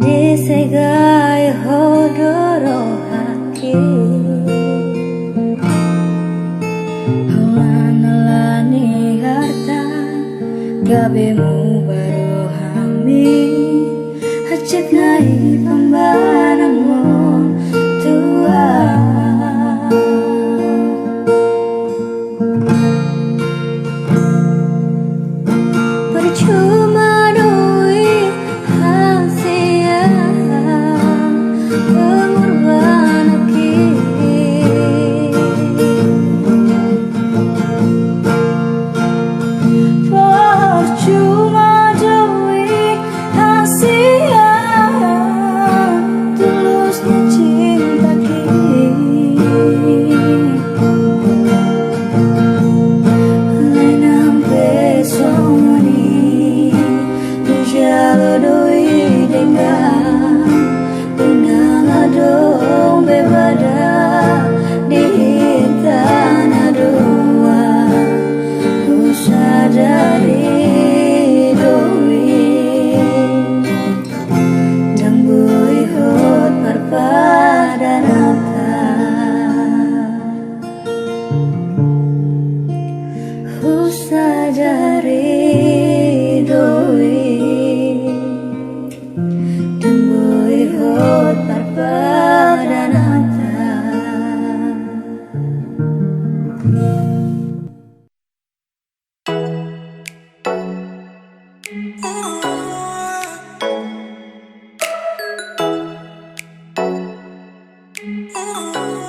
disegai hodoro haki Hulan-lani harta gabemu baru hami hajat nai pembanangmu tua percuma duit hasil pengorbanan percuma duit hasil tulusnya cinta lenang besoni tujalo doi dengan tenang adong bebada di tanah dua ku sadari doi dan bui hot perpadanata ku sadari doi dan bui hot perpadanata Oh